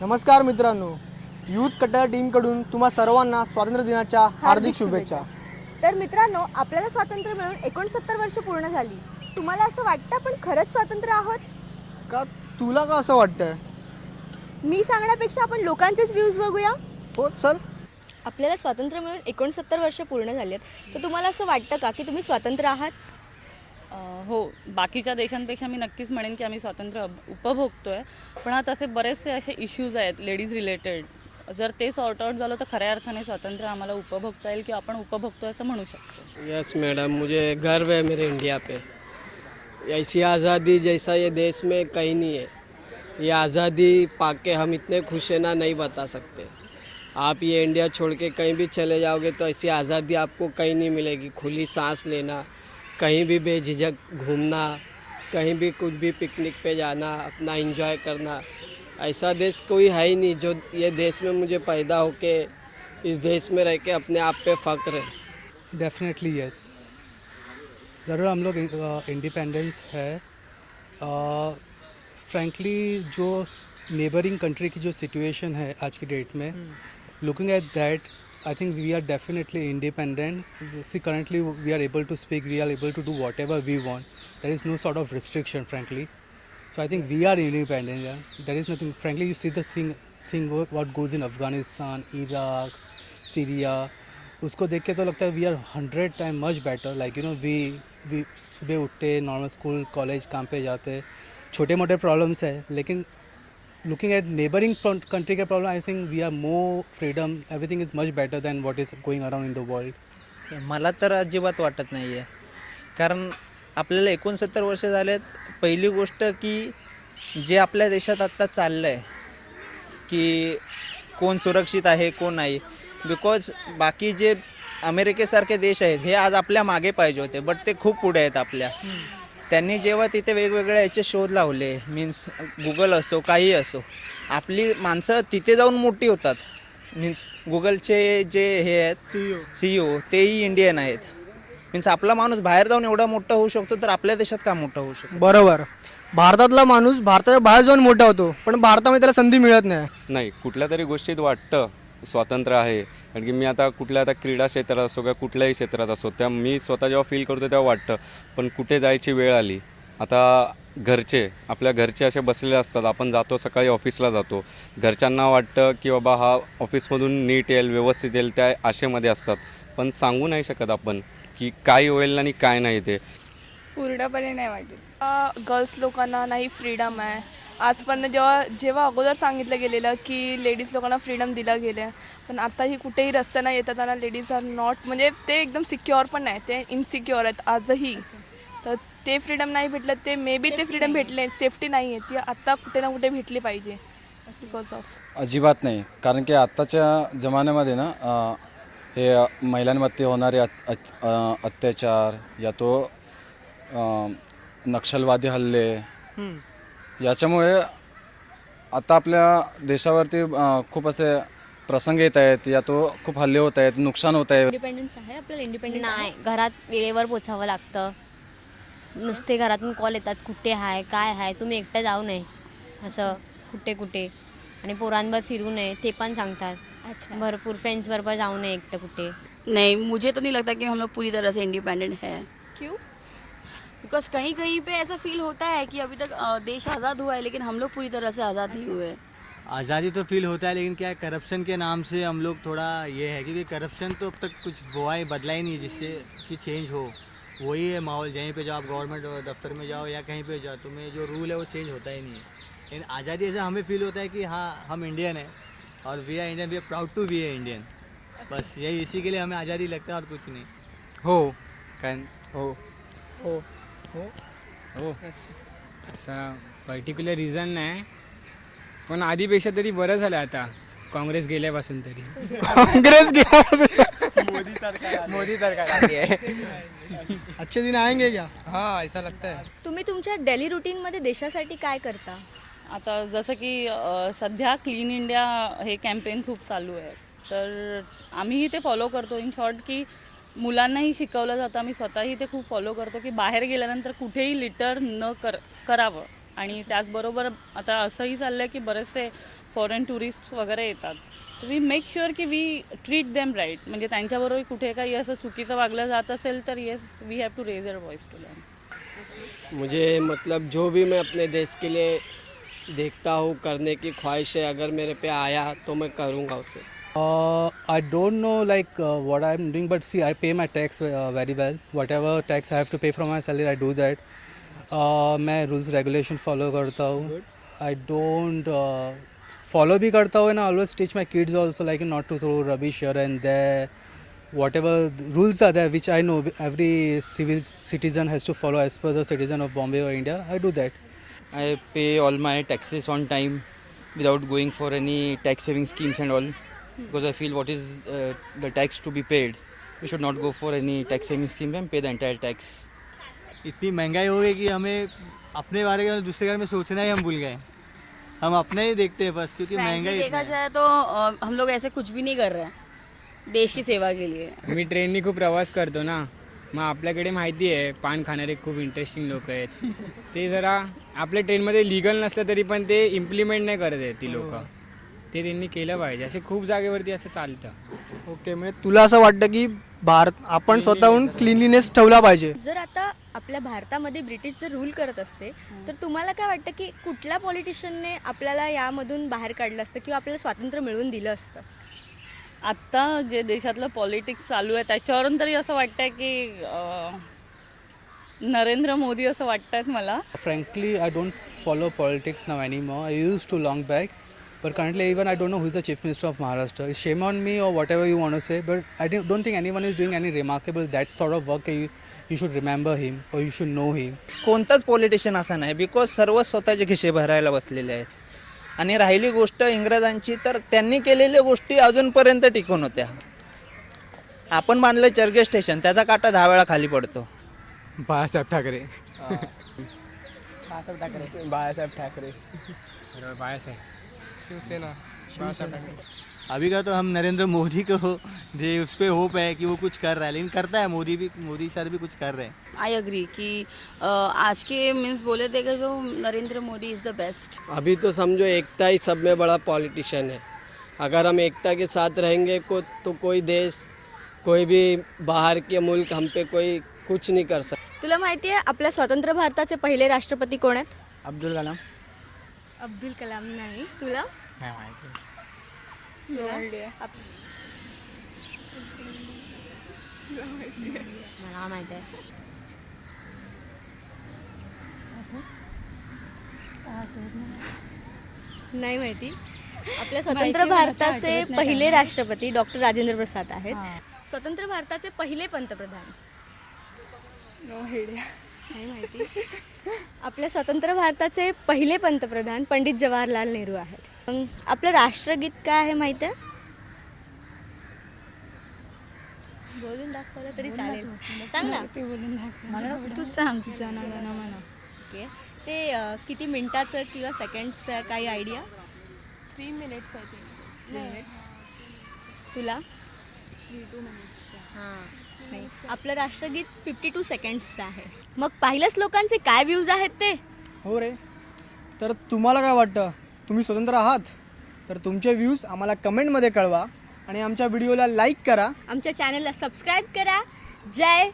नमस्कार मित्रांनो, यूथ कट्टा टीमकडून तुम्हा सर्वांना स्वातंत्र्य दिनाच्या हार्दिक शुभेच्छा। तर मित्रांनो, आपल्याला स्वातंत्र्य मिळून 69 वर्ष पूर्ण झाली। तुम्हाला असं वाटतं आपण खरंच स्वतंत्र आहोत का? तुला का असं वाटतंय? मी सांगण्यापेक्षा आपण लोकांचेच व्ह्यूज बघूया। हो चल। आपल्याला स्वातंत्र्य मिळून 69 वर्ष पूर्ण झाली आहेत, तर तुम्हाला असं वाटतं का की तुम्ही स्वतंत्र आहात? हो, बाकीच्या देशांपेक्षा मी नक्कीच म्हणेन की आम्ही स्वातंत्र्य उपभोगतोय। पण आता असे बरेचसे असे इश्यूज आहेत लेडीज रिलेटेड, जर ते सॉर्ट आउट झालं तर खऱ्या अर्थाने स्वातंत्र्य आम्हाला उपभोगता येईल किंवा आपण उपभोगतोय असं म्हणू शकतो। यस मैडम, मुझे गर्व है मेरे इंडिया पे। ऐसी आज़ादी जैसा ये देश में कहीं नहीं है। ये आज़ादी पाके हम इतने खुश हैं ना, नहीं बता सकते। आप ये इंडिया छोड़ के कहीं भी चले जाओगे तो ऐसी आज़ादी आपको कहीं नहीं मिलेगी। खुली सांस लेना, कहीं भी बेझिझक घूमना, कहीं भी कुछ भी पिकनिक पे जाना, अपना एंजॉय करना, ऐसा देश कोई है ही नहीं। जो ये देश में मुझे पैदा होके इस देश में रह के अपने आप पे फ़ख्र है। डेफिनेटली यस, ज़रूर हम लोग इंडिपेंडेंस है। फ्रैंकली जो नेबरिंग कंट्री की जो सिचुएशन है आज की डेट में, looking at that I think we are definitely independent. See, currently we are able to speak, we are able to do whatever we want. There is no sort of restriction, frankly. So I think we are independent. Yeah? There is nothing. Frankly, you see the thing what goes in Afghanistan, Iraq, Syria. उसको देख के तो लगता है we are 100 times much better. Like we सुबह उठते, normal school, college, काम पे जाते, छोटे मोटे प्रॉब्लम्स है, लेकिन looking at neighboring country K problem, I think we are more freedom. Everything is much better than what is going around in the world. मला तर अजिबात वाटत नाही आहे, कारण आपल्याला 69 वर्ष झालेत। पहिली गोष्ट की जे आपल्या देशात आत्ता चाललं आहे की कोण सुरक्षित आहे कोण नाही, बिकॉज बाकी जे अमेरिकेसारखे देश आहेत हे आज आपल्या मागे पाहिजे होते, बट ते खूप पुढे आहेत आपल्या। त्यांनी जेव्हा तिथे वेगवेगळ्या याचे शोध लावले, मीन्स गुगल असो काही असो, आपली माणसं तिथे जाऊन मोठी होतात। मीन्स गुगलचे जे हे आहेत CEO तेही इंडियन आहेत। मीन्स आपला माणूस बाहेर जाऊन एवढा मोठा होऊ शकतो, तर आपल्या देशात का मोठा होऊ शकतो? बरोबर, भारतातला माणूस भारताच्या बाहेर जाऊन मोठा होतो, पण भारतामध्ये त्याला संधी मिळत नाही। कुठल्या तरी गोष्टीत वाटतं स्वातंत्र्य आहे, कारण की मी आता कुठल्या क्रीडा क्षेत्रात असो किंवा कुठल्याही क्षेत्रात असो, त्या मी स्वतः जेव्हा फील करतो तेव्हा वाटतं। पण कुठे जायची वेळ आली, आता आपल्या घरचे असे बसलेले असतात, आपण जातो सकाळी ऑफिसला जातो, घरच्यांना वाटतं की बाबा हा ऑफिसमधून नीट येईल, व्यवस्थित येईल, त्या आशेमध्ये असतात। पण सांगू नाही शकत आपण की काय होईल आणि काय नाही ते पूर्णपणे नाही वाटत। गर्ल्स लोकांना नाही फ्रीडम आहे आजपर्यंत। जेव्हा अगोदर सांगितलं गेलेलं की लेडीज लोकांना फ्रीडम दिलं गेलं, पण आताही कुठेही रस्त्यानं येताना लेडीज आर नॉट, म्हणजे ते एकदम सिक्युअर पण नाही, ते इनसिक्युअर आहेत आजही। तर ते फ्रीडम नाही भेटलं, ते मे बी ते फ्रीडम भेटले, सेफ्टी नाही आहे ती आत्ता कुठे ना कुठे भेटली पाहिजे बिकॉज ऑफ। अजिबात नाही, कारण की आत्ताच्या जमान्यामध्ये ना हे महिलांवरती होणारे अत्याचार या तो नक्षलवादी हल्ले, याच्यामुळे आता आपल्या देशावरती खूप असे प्रसंग येत आहेत, या तो खूप हल्ले होत आहेत, नुकसान होत आहे। इंडिपेंडन्स आहे आपल्याला, इंडिपेंडन्स नाही, घरात वेळेवर पोचावं लागतं। नुसते घरातून कॉल येतात, कुठे आहे काय आहे, तुम्ही एकटं जाऊ नये असं कुठे, आणि पोरांवर फिरू नये ते पण सांगतात। अच्छा, भरपूर फ्रेंड्स बरोबर जाऊ नये एकटं कुठे। नहीं, मुझे तो नहीं लगता कि हम लोग पूरी तरह से इंडिपेंडेंट है। क्यों? बिकॉज कहीं कहीं पे ऐसा फील होता है कि अभी तक देश आज़ाद हुआ है, लेकिन हम लोग पूरी तरह से आज़ाद नहीं हुए। आज़ादी तो फील होता है, लेकिन क्या है, करप्शन के नाम से हम लोग थोड़ा ये है, क्योंकि करप्शन तो अब तक कुछ हुआ ही बदला ही नहीं जिससे कि चेंज हो। वही है माहौल, जहीं पे जाओ, आप गवर्नमेंट दफ्तर में जाओ या कहीं पे जाओ, तुम्हें जो रूल है वो चेंज होता ही नहीं है। लेकिन आज़ादी ऐसा हमें फील होता है कि हाँ हम इंडियन हैं और we are Indian, we are proud to be a Indian. बस यही, इसी के लिए हमें आज़ादी लगता है और कुछ नहीं। हो काय हो हो हो, असा पर्टिक्युलर रिझन नाही, पण आधीपेक्षा तरी बरं झालं आता काँग्रेस गेल्यापासून तरी। काँग्रेस मोदी सरकार अच्छे दिन आएंगे क्या? हाँ, ऐसा लगता है। तुम्ही तुमच्या डेली रुटीनमध्ये देशासाठी काय करता? आता जसं की सध्या क्लीन इंडिया हे कॅम्पेन खूप चालू आहे, तर आम्हीही ते फॉलो करतो। इन शॉर्ट की मुलांनाही शिकवलं जातं, आम्ही स्वतःही ते खूप फॉलो करतो की बाहेर गेल्यानंतर कुठेही लिटर न करावं। आणि त्याचबरोबर आता असंही चाललं आहे की बरेचसे फॉरेन टुरिस्ट वगैरे येतात, वी मेक शुअर की वी ट्रीट देम राईट. म्हणजे त्यांच्याबरोबर कुठे काही असं चुकीचं वागलं जात असेल तर yes we have to raise our voice to them. मुझे मतलब जो भी मैं अपने देश के लिए देखता हूँ, करने की ख्वाहिश है, अगर मेरे पे आया तो मैं करूँगा उसे. I don't know like what I'm doing, but see, I pay my tax very well. Whatever tax I have to pay from my salary, I do that. मैं rules regulation follow करता हूँ. I don't follow भी करता हूँ, and I always teach my kids also like not to throw rubbish here and there. Whatever the rules are there, which I know every civil citizen has to follow as per the citizen of Bombay or India, I do that. I pay all my taxes on time without going for any tax saving schemes and all, because I feel what is the tax to be paid, we should not go for any tax saving scheme and pay the entire tax. इतनी महंगाई हो गई कि हमें अपने बारे में दूसरे बारे में सोचना ही हम भूल गए. हम अपना ही देखते हैं बस, क्योंकि महंगाई देखा जाए तो हम लोग ऐसे कुछ भी नहीं कर रहे हैं देश की सेवा के लिए. मी ट्रेननी खूप प्रवास करतो ना, मग आपल्याकडे माहिती आहे पान खाणारे खूप इंटरेस्टिंग लोक आहेत. ते जरा आपल्या ट्रेनमध्ये लिगल नसलं तरी पण ते इम्प्लिमेंट नाही करत आहेत ती लोक. ते त्यांनी केलं पाहिजे. असे खूप जागेवरती असं चालतं. ओके, म्हणजे तुला असं वाटतं की आपण स्वतःहून क्लिनलीनेस ठेवला पाहिजे. जर आता आपल्या भारतामध्ये ब्रिटिश जर रूल करत असते तर तुम्हाला काय वाटतं की कुठल्या पॉलिटिशियनने आपल्याला यामधून बाहेर काढलं असतं किंवा आपल्याला स्वातंत्र्य मिळवून दिलं असतं? आत्ता जे देशातलं पॉलिटिक्स चालू आहे त्याच्यावरून तरी असं वाटतंय की नरेंद्र मोदी असं वाटतात मला. Frankly, I don't follow politics now anymore. I used to long back, but currently even I don't know who is the Chief Minister of Maharashtra. Shame on me or whatever you want to say, but I don't think anyone is doing any remarkable that sort of work. You should remember him or you should know him. कोणताच politician असा नाही, because सर्व स्वतःचे खिसे भरायला बसलेले आहेत. आणि राहिली गोष्ट इंग्रजांची, तर त्यांनी केलेल्या गोष्टी अजूनपर्यंत टिकून होत्या. आपण बांधलं चर्गे स्टेशन, त्याचा काटा 10 वेळा खाली पडतो. बाळासाहेब ठाकरे. बाळासाहेब ठाकरे. बाळासाहेब शिवसेना. बाळासाहेब ठाकरे. अभी का तो हम नरेंद्र मोदी को दे उस पर होप है कि वो कुछ कर रहा है, लेकिन करता है मोदी सर भी कुछ कर रहे हैं. आई अग्री कि आज के मीन्स बोले थे कि जो Narendra Modi is the best. अभी तो समझो एकता ही सब में बड़ा पॉलिटिशियन है. अगर हम एकता के साथ रहेंगे तो कोई देश, कोई भी बाहर के मुल्क हम पे कोई कुछ नहीं कर सकता. तुला माहिती आहे आपल्या स्वतंत्र भारताचे पहिले राष्ट्रपती कोण आहेत? अब्दुल कलाम. अब्दुल कलाम नाही. तुला? नाही माहिती. मला माहिती आहे. नाही माहिती. आपल्या स्वतंत्र भारताचे पहिले राष्ट्रपती डॉक्टर राजेंद्र प्रसाद आहेत. स्वतंत्र भारताचे पहिले पंतप्रधान? नाही माहिती. आपल्या स्वतंत्र भारताचे पहिले पंतप्रधान पंडित जवाहरलाल नेहरू आहेत. आपलं राष्ट्रगीत काय आहे माहिती आहे? बोलून दाखवलं तरी चालेल. सांग ना. तू सांग. जनगणमन. ओके. ते किती मिनिटाचं किंवा सेकंड्सचं काही idea? 3 minutes I think. 3 minutes. तुला? 2 minutes. हां. नाही. आपलं राष्ट्रगीत 52 सेकंड्सचं आहे. मग पाहिलंच लोकांचे काय व्ह्यूज आहेत ते? हो रे. तर तुम्हाला काय वाटतं, तुम्ही स्वतंत्र आहात? तर तुमचे व्ह्यूज आम्हाला कमेंटमध्ये कळवा आणि आमच्या व्हिडिओला लाईक करा. आमच्या चॅनलला सबस्क्राईब करा. जय